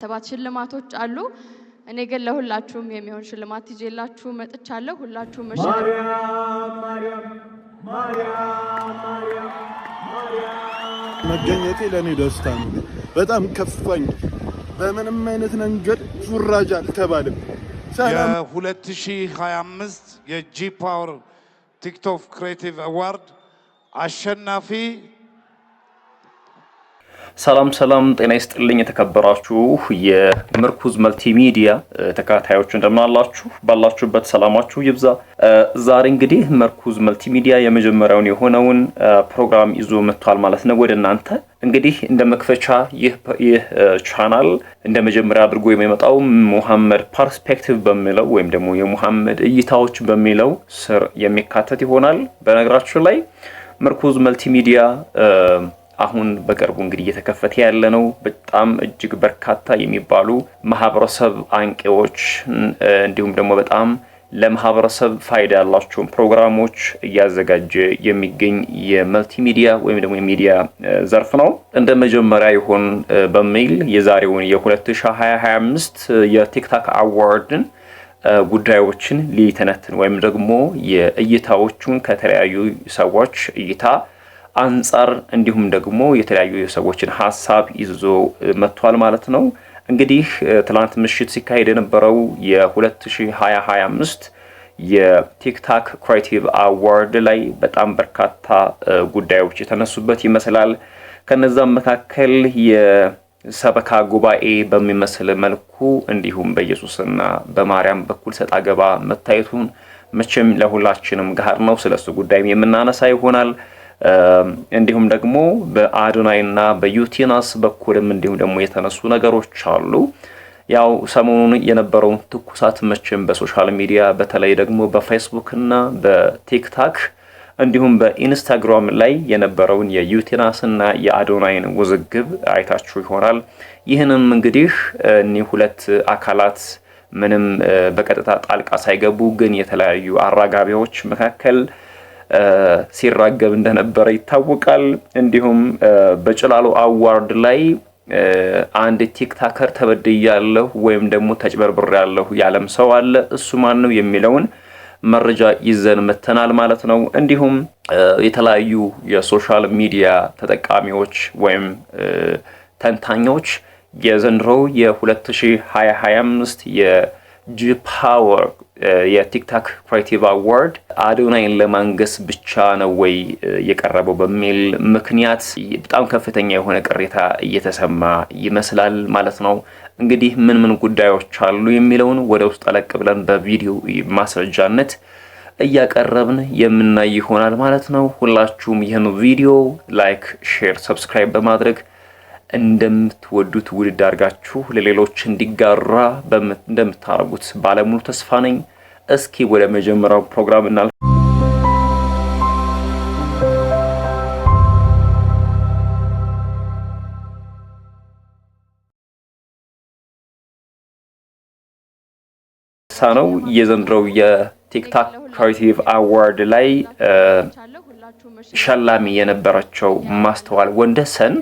ሰባት ሽልማቶች አሉ። እኔ ግን ለሁላችሁም የሚሆን ሽልማት ይዤላችሁ መጥቻለሁ። ሁላችሁም መገኘቴ ለኔ ደስታ ነው። በጣም ከፋኝ። በምንም አይነት መንገድ ዙራጅ አልተባለም። የ2025 የጂ ፓወር ቲክቶክ ክሬቲቭ አዋርድ አሸናፊ ሰላም ጤና ይስጥልኝ። የተከበራችሁ የምርኩዝ መልቲሚዲያ ተከታታዮች እንደምን አላችሁ? ባላችሁበት ሰላማችሁ ይብዛ። ዛሬ እንግዲህ ምርኩዝ መልቲሚዲያ የመጀመሪያውን የሆነውን ፕሮግራም ይዞ መጥቷል ማለት ነው ወደ እናንተ። እንግዲህ እንደ መክፈቻ ይህ ቻናል እንደ መጀመሪያ አድርጎ የሚመጣው ሙሐመድ ፐርስፔክቲቭ በሚለው ወይም ደግሞ የሙሐመድ እይታዎች በሚለው ስር የሚካተት ይሆናል። በነገራችሁ ላይ ምርኩዝ መልቲሚዲያ አሁን በቅርቡ እንግዲህ እየተከፈተ ያለ ነው። በጣም እጅግ በርካታ የሚባሉ ማህበረሰብ አንቂዎች እንዲሁም ደግሞ በጣም ለማህበረሰብ ፋይዳ ያላቸውን ፕሮግራሞች እያዘጋጀ የሚገኝ የመልቲሚዲያ ወይም ደግሞ የሚዲያ ዘርፍ ነው። እንደ መጀመሪያ ይሆን በሚል የዛሬውን የ2025 የቲክቶክ አዋርድን ጉዳዮችን ሊተነትን ወይም ደግሞ የእይታዎቹን ከተለያዩ ሰዎች እይታ አንጻር እንዲሁም ደግሞ የተለያዩ ሰዎችን ሐሳብ ይዞ መጥቷል ማለት ነው። እንግዲህ ትላንት ምሽት ሲካሄድ የነበረው የ2025 የቲክቶክ ክሬቲቭ አዋርድ ላይ በጣም በርካታ ጉዳዮች የተነሱበት ይመስላል። ከነዛም መካከል የሰበካ ጉባኤ በሚመስል መልኩ እንዲሁም በኢየሱስና በማርያም በኩል ሰጣ ገባ መታየቱን መቼም ለሁላችንም ጋር ነው። ስለሱ ጉዳይም የምናነሳ ይሆናል። እንዲሁም ደግሞ በአዶናይና በዩቲናስ በኩልም እንዲሁም ደግሞ የተነሱ ነገሮች አሉ። ያው ሰሞኑን የነበረውን ትኩሳት መቼም በሶሻል ሚዲያ በተለይ ደግሞ በፌስቡክ እና በቲክቶክ እንዲሁም በኢንስታግራም ላይ የነበረውን የዩቲናስና የአዶናይን ውዝግብ አይታችሁ ይሆናል። ይህንም እንግዲህ እኒህ ሁለት አካላት ምንም በቀጥታ ጣልቃ ሳይገቡ ግን የተለያዩ አራጋቢዎች መካከል ሲራገብ እንደነበረ ይታወቃል። እንዲሁም በጭላሎ አዋርድ ላይ አንድ ቲክቶከር ተበድያለሁ ወይም ደግሞ ተጭበርብሬያለሁ ያለም ሰው አለ። እሱ ማን ነው የሚለውን መረጃ ይዘን መተናል ማለት ነው። እንዲሁም የተለያዩ የሶሻል ሚዲያ ተጠቃሚዎች ወይም ተንታኞች የዘንድሮ የ2025 የጂ ፓወር የቲክቶክ ክሬቲቭ አዋርድ አዶናይን ለማንገስ ብቻ ነው ወይ የቀረበው በሚል ምክንያት በጣም ከፍተኛ የሆነ ቅሬታ እየተሰማ ይመስላል ማለት ነው። እንግዲህ ምን ጉዳዮች አሉ የሚለውን ወደ ውስጥ ጠለቅ ብለን በቪዲዮ ማስረጃነት እያቀረብን የምናይ ይሆናል ማለት ነው። ሁላችሁም ይህን ቪዲዮ ላይክ፣ ሼር፣ ሰብስክራይብ በማድረግ እንደምትወዱት ውድድ አድርጋችሁ ለሌሎች እንዲጋራ እንደምታረጉት ባለሙሉ ተስፋ ነኝ። እስኪ ወደ መጀመሪያው ፕሮግራም እናልፍ። ሳነው የዘንድሮው የቲክቶክ ክሬቲቭ አዋርድ ላይ ሸላሚ የነበረችው ማስተዋል ወንደሰን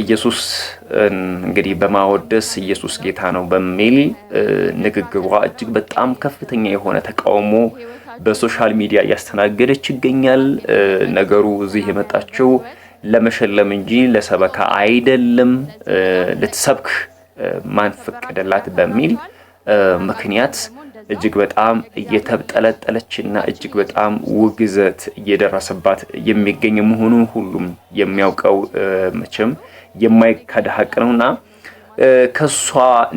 ኢየሱስ እንግዲህ በማወደስ ኢየሱስ ጌታ ነው በሚል ንግግሯ እጅግ በጣም ከፍተኛ የሆነ ተቃውሞ በሶሻል ሚዲያ ያስተናገደች ይገኛል። ነገሩ እዚህ የመጣችው ለመሸለም እንጂ ለሰበካ አይደለም፣ ልትሰብክ ማን ፈቀደላት በሚል ምክንያት እጅግ በጣም እየተብጠለጠለችና እጅግ በጣም ውግዘት እየደረሰባት የሚገኝ መሆኑን ሁሉም የሚያውቀው መቼም የማይካድ ሀቅ ነውና ከሷ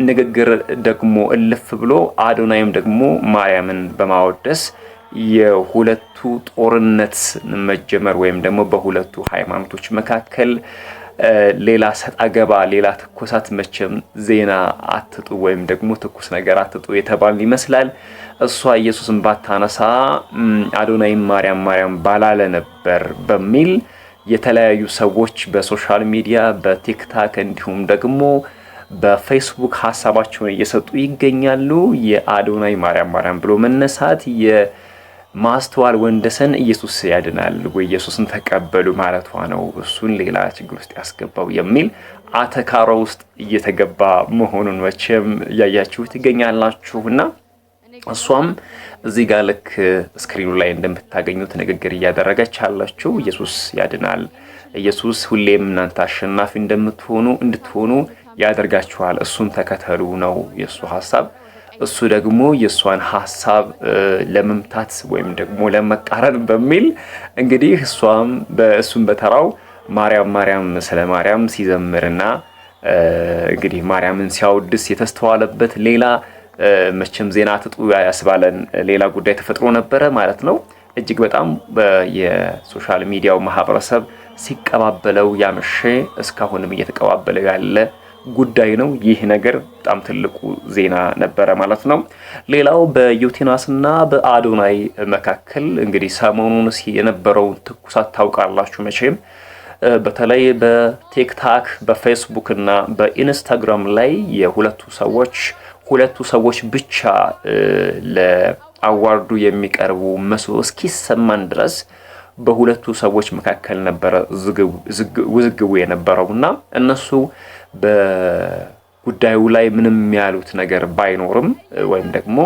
ንግግር ደግሞ እልፍ ብሎ አዶናይም ደግሞ ማርያምን በማወደስ የሁለቱ ጦርነት መጀመር ወይም ደግሞ በሁለቱ ሃይማኖቶች መካከል ሌላ ሰጣ ገባ ሌላ ትኩሳት መቼም ዜና አትጡ ወይም ደግሞ ትኩስ ነገር አትጡ የተባለ ይመስላል። እሷ ኢየሱስን ባታነሳ አዶናይም ማርያም ባላለ ነበር በሚል የተለያዩ ሰዎች በሶሻል ሚዲያ በቲክቶክ እንዲሁም ደግሞ በፌስቡክ ሐሳባቸውን እየሰጡ ይገኛሉ። የአዶናይ ማርያም ብሎ መነሳት ማስተዋል ወንደሰን ኢየሱስ ያድናል ወይ ኢየሱስን ተቀበሉ ማለቷ ነው እሱን ሌላ ችግር ውስጥ ያስገባው የሚል አተካሮ ውስጥ እየተገባ መሆኑን መቼም ያያችሁ ትገኛላችሁና እሷም እዚህ ጋር ልክ ስክሪኑ ላይ እንደምታገኙት ንግግር እያደረገች ያለችው ኢየሱስ ያድናል፣ ኢየሱስ ሁሌም እናንተ አሸናፊ እንድትሆኑ ያደርጋችኋል፣ እሱን ተከተሉ ነው የሱ ሐሳብ። እሱ ደግሞ የሷን ሐሳብ ለመምታት ወይም ደግሞ ለመቃረን በሚል እንግዲህ እሱም በተራው ማርያም ስለ ማርያም ሲዘምርና እንግዲህ ማርያምን ሲያወድስ የተስተዋለበት ሌላ መቼም ዜና ትጡ ያስባለን ሌላ ጉዳይ ተፈጥሮ ነበረ ማለት ነው። እጅግ በጣም የሶሻል ሚዲያው ማህበረሰብ ሲቀባበለው ያመሸ እስካሁንም እየተቀባበለው ያለ ጉዳይ ነው። ይህ ነገር በጣም ትልቁ ዜና ነበረ ማለት ነው። ሌላው በዩቲናስና በአዶናይ መካከል እንግዲህ ሰሞኑን የነበረው ትኩሳት ታውቃላችሁ መቼም በተለይ በቲክታክ በፌስቡክ እና በኢንስታግራም ላይ ሁለቱ ሰዎች ብቻ ለአዋርዱ የሚቀርቡ መስሎ እስኪሰማን ድረስ በሁለቱ ሰዎች መካከል ነበረ ውዝግቡ የነበረውና እነሱ በጉዳዩ ላይ ምንም ያሉት ነገር ባይኖርም ወይም ደግሞ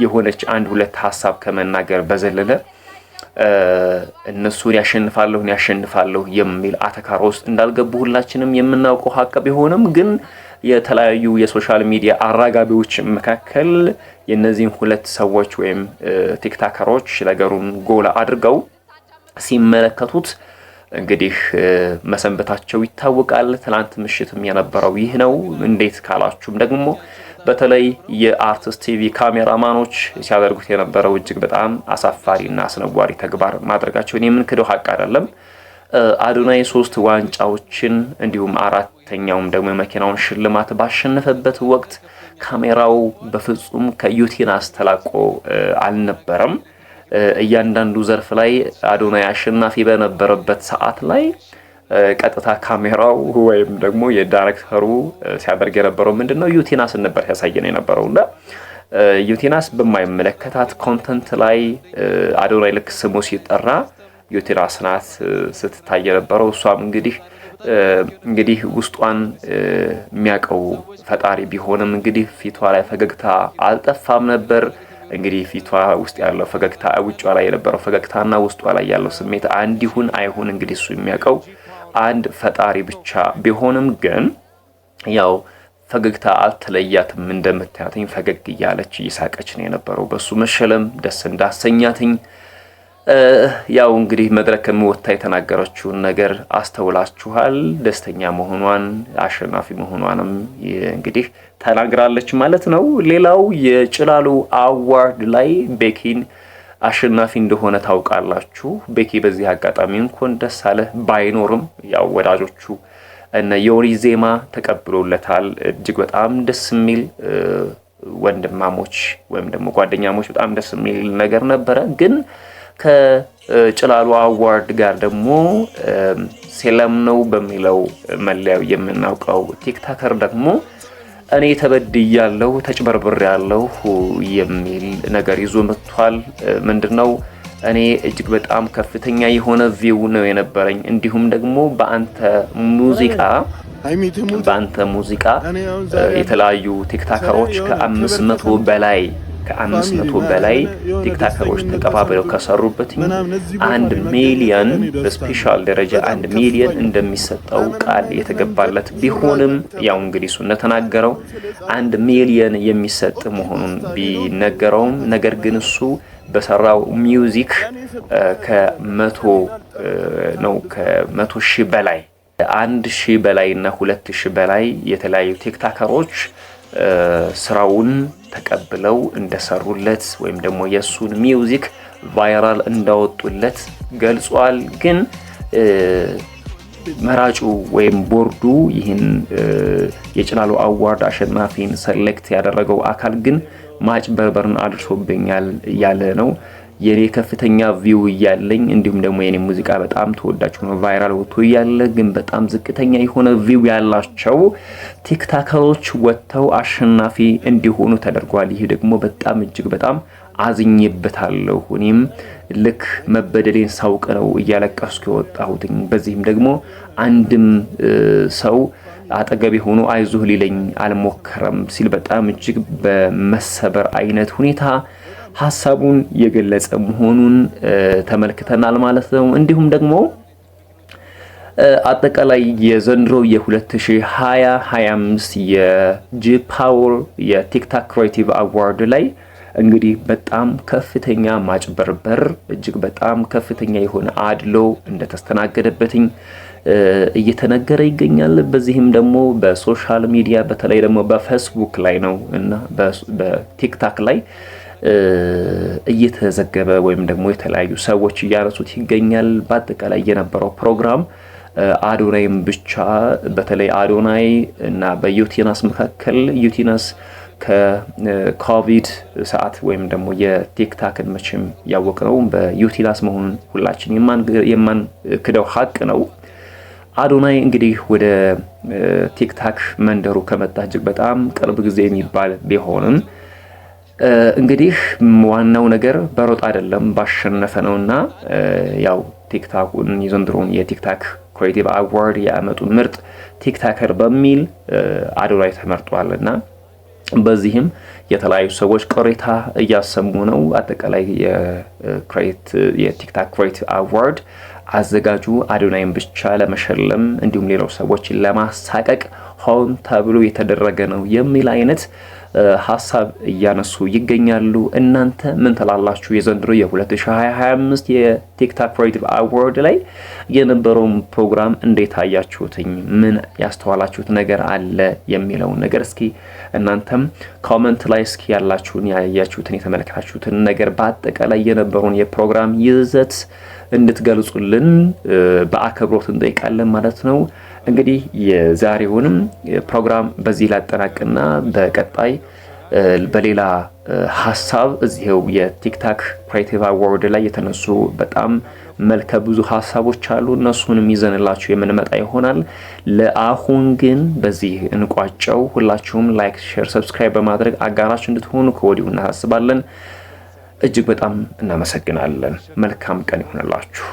የሆነች አንድ ሁለት ሐሳብ ከመናገር በዘለለ እነሱን ያሸንፋለሁ የሚል አተካሮ ውስጥ እንዳልገቡ ሁላችንም የምናውቀው ሀቅ ቢሆንም ግን የተለያዩ የሶሻል ሚዲያ አራጋቢዎች መካከል የነዚህን ሁለት ሰዎች ወይም ቲክታከሮች ነገሩን ጎላ አድርገው ሲመለከቱት እንግዲህ መሰንበታቸው ይታወቃል። ትናንት ምሽትም የነበረው ይህ ነው። እንዴት ካላችሁም ደግሞ በተለይ የአርቲስት ቲቪ ካሜራማኖች ሲያደርጉት የነበረው እጅግ በጣም አሳፋሪና አስነዋሪ ተግባር ማድረጋቸውን የምንክደው ሀቅ አይደለም። አዶናይ 3 ዋንጫዎችን እንዲሁም 4ኛውም ደግሞ የመኪናውን ሽልማት ባሸነፈበት ወቅት ካሜራው በፍጹም ከዩቲናስ ተላቆ አልነበረም። እያንዳንዱ ዘርፍ ላይ አዶናይ አሸናፊ በነበረበት ሰዓት ላይ ቀጥታ ካሜራው ወይም ደግሞ የዳይሬክተሩ ሲያደርግ የነበረው ምንድነው ዩቲናስ ነበር ያሳየን የነበረውና ዩቲናስ በማይመለከታት ኮንተንት ላይ አዶናይ ልክ ስሙ ሲጠራ ዩቲናስ ናት ስትታይ የነበረው። እሷም እንግዲህ ውስጧን የሚያውቀው ፈጣሪ ቢሆንም እንግዲህ ፊቷ ላይ ፈገግታ አልጠፋም ነበር። እንግዲህ ፊቷ ውስጥ ያለው ፈገግታ ውጭ ላይ የነበረው ፈገግታና ውስጧ ላይ ያለው ስሜት አንድ ይሁን አይሁን እንግዲህ እሱ የሚያውቀው አንድ ፈጣሪ ብቻ ቢሆንም ግን ያው ፈገግታ አልተለያትም። እንደምታያትኝ ፈገግ እያለች እየሳቀች ነው የነበረው። በሱ መሸለም ደስ እንዳሰኛትኝ ያው እንግዲህ መድረክም ወጥታ የተናገረችውን ነገር አስተውላችኋል። ደስተኛ መሆኗን አሸናፊ መሆኗንም እንግዲህ ተናግራለች ማለት ነው። ሌላው የጭላሎ አዋርድ ላይ ቤኪን አሸናፊ እንደሆነ ታውቃላችሁ። ቤኪ በዚህ አጋጣሚ እንኳን ደስ አለህ ባይኖርም ያው ወዳጆቹ እነ ዮኒ ዜማ ተቀብሎለታል። እጅግ በጣም ደስ የሚል ወንድማሞች ወይም ደግሞ ጓደኛሞች በጣም ደስ የሚል ነገር ነበረ። ግን ከጭላሎ አዋርድ ጋር ደግሞ ሴለም ነው በሚለው መለያው የምናውቀው ቲክታከር ደግሞ እኔ ተበድያለሁ ተጭበርብሬያለሁ የሚል ነገር ይዞ መጥቷል። ምንድነው እኔ እጅግ በጣም ከፍተኛ የሆነ ቪው ነው የነበረኝ። እንዲሁም ደግሞ በአንተ ሙዚቃ የተለያዩ ቲክታከሮች ከ500 በላይ ቲክታከሮች ተቀባብለው ከሰሩበት 1 ሚሊዮን በስፔሻል ደረጃ 1 ሚሊዮን እንደሚሰጠው ቃል የተገባለት ቢሆንም ያው እንግዲህ እሱ እንደተናገረው 1 ሚሊዮን የሚሰጥ መሆኑን ቢነገረውም ነገር ግን እሱ በሰራው ሚውዚክ ከ100 ሺህ በላይ 1000 በላይ እና 2000 በላይ የተለያዩ ቲክታከሮች ስራውን ተቀብለው እንደሰሩለት ወይም ደግሞ የሱን ሚውዚክ ቫይራል እንዳወጡለት ገልጿል። ግን መራጩ ወይም ቦርዱ ይህን የጭላሎ አዋርድ አሸናፊን ሰሌክት ያደረገው አካል ግን ማጭበርበርን አድርሶብኛል ያለ ነው። የኔ ከፍተኛ ቪው ያለኝ እንዲሁም ደግሞ የኔ ሙዚቃ በጣም ተወዳጅ ሆኖ ቫይራል ወጥቶ ያለ ግን በጣም ዝቅተኛ የሆነ ቪው ያላቸው ቲክታከሮች ወጥተው አሸናፊ እንዲሆኑ ተደርጓል። ይህ ደግሞ በጣም እጅግ በጣም አዝኝበታለሁ። እኔም ልክ መበደሌን ሳውቅ ነው እያለቀስኩ የወጣሁት። በዚህም ደግሞ አንድም ሰው አጠገቤ ሆኖ አይዞህ ሊለኝ አልሞከረም ሲል በጣም እጅግ በመሰበር አይነት ሁኔታ ሐሳቡን የገለጸ መሆኑን ተመልክተናል ማለት ነው። እንዲሁም ደግሞ አጠቃላይ የዘንድሮ የ2025 የጂ ፓወር የቲክታክ ክሬቲቭ አዋርድ ላይ እንግዲህ በጣም ከፍተኛ ማጭበርበር እጅግ በጣም ከፍተኛ የሆነ አድሎ እንደተስተናገደበትኝ እየተነገረ ይገኛል። በዚህም ደግሞ በሶሻል ሚዲያ በተለይ ደግሞ በፌስቡክ ላይ ነው እና በቲክታክ ላይ እየተዘገበ ወይም ደግሞ የተለያዩ ሰዎች እያነሱት ይገኛል። በአጠቃላይ የነበረው ፕሮግራም አዶናይም ብቻ በተለይ አዶናይ እና በዩቲናስ መካከል ዩቲናስ ከኮቪድ ሰዓት ወይም ደግሞ የቲክታክን መቼም ያወቅነው በዩቲናስ መሆኑን ሁላችን የማንክደው ሀቅ ነው። አዶናይ እንግዲህ ወደ ቲክታክ መንደሩ ከመጣ እጅግ በጣም ቅርብ ጊዜ የሚባል ቢሆንም እንግዲህ ዋናው ነገር በሮጥ አይደለም ባሸነፈ ነውና ያው ቲክታኩን የዘንድሮን የቲክታክ ክሬቲቭ አዋርድ የዓመቱ ምርጥ ቲክታከር በሚል አዶናይ ተመርጧልና በዚህም የተለያዩ ሰዎች ቅሬታ እያሰሙ ነው። አጠቃላይ የቲክታክ ክሬቲቭ አዋርድ አዘጋጁ አዶናይን ብቻ ለመሸለም እንዲሁም ሌሎች ሰዎችን ለማሳቀቅ ሆን ተብሎ የተደረገ ነው የሚል አይነት ሐሳብ እያነሱ ይገኛሉ። እናንተ ምን ትላላችሁ? የዘንድሮ የ2025 የቲክታክ ክሬቲቭ አዋርድ ላይ የነበረውን ፕሮግራም እንዴት አያችሁትኝ? ምን ያስተዋላችሁት ነገር አለ የሚለውን ነገር እስኪ እናንተም ኮሜንት ላይ እስኪ ያላችሁን ያያችሁትን የተመለከታችሁትን ነገር በአጠቃላይ የነበረውን የፕሮግራም ይዘት እንድትገልጹልን በአክብሮት እንጠይቃለን ማለት ነው። እንግዲህ የዛሬውንም ፕሮግራም በዚህ ላጠናቅና በቀጣይ በሌላ ሐሳብ እዚህው የቲክታክ ክሬቲቭ አዋርድ ላይ የተነሱ በጣም መልከ ብዙ ሐሳቦች አሉ። እነሱንም ይዘንላችሁ የምንመጣ ይሆናል። ለአሁን ግን በዚህ እንቋጨው። ሁላችሁም ላይክ፣ ሼር፣ ሰብስክራይብ በማድረግ አጋራችሁ እንድትሆኑ ከወዲሁ እናሳስባለን። እጅግ በጣም እናመሰግናለን። መልካም ቀን ይሁንላችሁ።